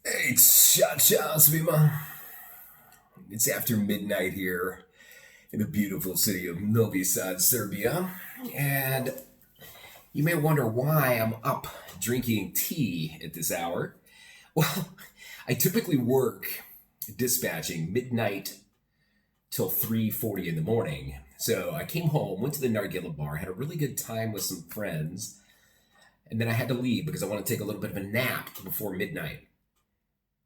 It's Svima. It's after midnight here in the beautiful city of Novi Sad, Serbia. And you may wonder why I'm up drinking tea at this hour. Well, I typically work dispatching midnight till 3:40 in the morning. So I came home, went to the Nargila bar, had a really good time with some friends, and then I had to leave because I want to take a little bit of a nap before midnight.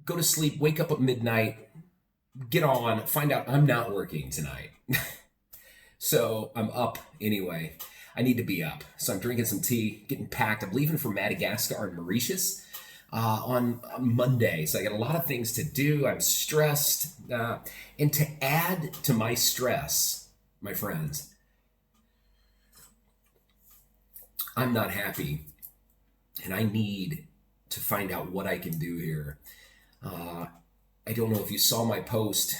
Go to sleep, wake up at midnight, get on, find out I'm not working tonight. So I'm up anyway. I need to be up. So I'm drinking some tea, getting packed. I'm leaving for Madagascar and Mauritius on Monday. So I got a lot of things to do. I'm stressed. And to add to my stress, my friends, I'm not happy. And I need to find out what I can do here. I don't know if you saw my post.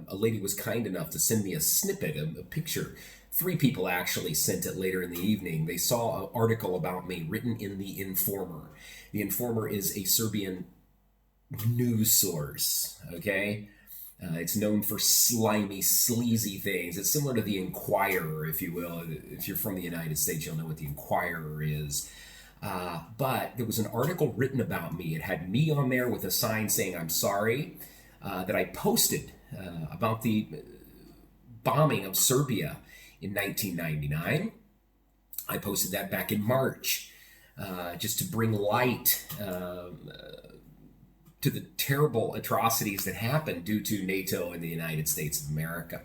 A lady was kind enough to send me a snippet, a picture. Three people actually sent it later in the evening. They saw an article about me written in The Informer. The Informer is a Serbian news source, okay? It's known for slimy, sleazy things. It's similar to The Inquirer, if you will. If you're from the United States, you'll know what The Inquirer is. But there was an article written about me. It had me on there with a sign saying I'm sorry, that I posted about the bombing of Serbia in 1999. I posted that back in March, just to bring light to the terrible atrocities that happened due to NATO and the United States of America,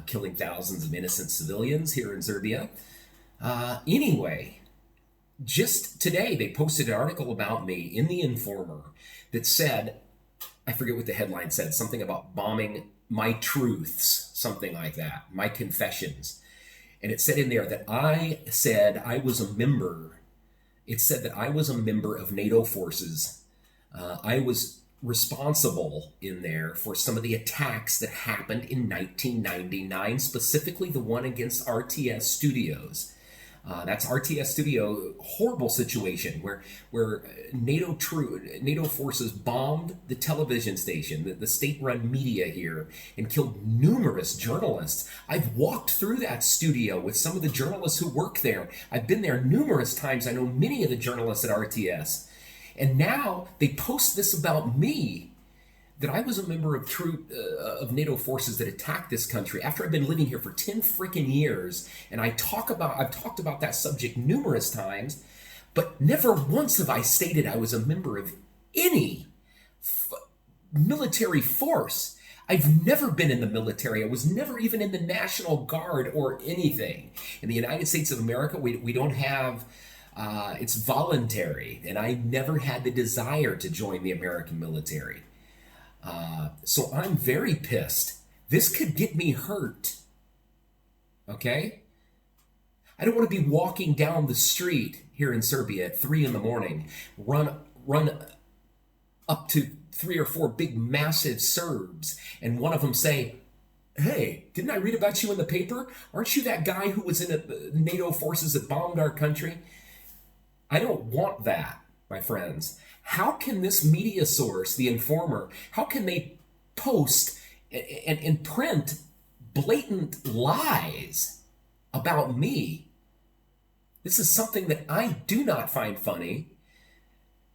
killing thousands of innocent civilians here in Serbia. Anyway, just today they posted an article about me in The Informer that said, I forget what the headline said, something about bombing my truths, something like that, my confessions. And it said in there that I said I was a member, it said that I was a member of NATO forces. I was responsible in there for some of the attacks that happened in 1999, specifically the one against RTS Studios. That's RTS Studio, horrible situation where NATO forces bombed the television station, the state-run media here, and killed numerous journalists. I've walked through that studio with some of the journalists who work there. I've been there numerous times. I know many of the journalists at RTS. And now they post this about me, that I was a member of NATO forces that attacked this country after I've been living here for 10 freaking years. And I've talked about that subject numerous times, but never once have I stated I was a member of any military force. I've never been in the military. I was never even in the National Guard or anything. In the United States of America, we don't have, it's voluntary, and I never had the desire to join the American military. So I'm very pissed. This could get me hurt. Okay? I don't want to be walking down the street here in Serbia at 3 in the morning, run up to 3 or 4 big, massive Serbs, and one of them say, "Hey, didn't I read about you in the paper? Aren't you that guy who was in the NATO forces that bombed our country?" I don't want that, my friends. How can this media source, The Informer, how can they post and print blatant lies about me? This is something that I do not find funny.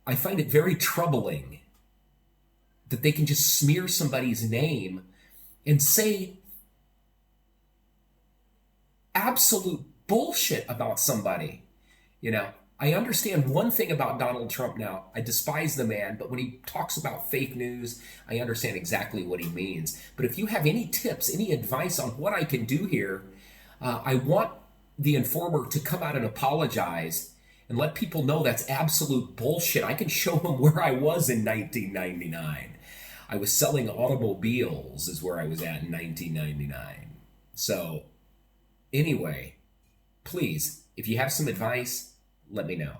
I find it very troubling that they can just smear somebody's name and say absolute bullshit about somebody, you know. I understand one thing about Donald Trump now. I despise the man, but when he talks about fake news, I understand exactly what he means. But if you have any tips, any advice on what I can do here, I want The Informer to come out and apologize and let people know that's absolute bullshit. I can show them where I was in 1999. I was selling automobiles is where I was at in 1999. So anyway, please, if you have some advice, let me know.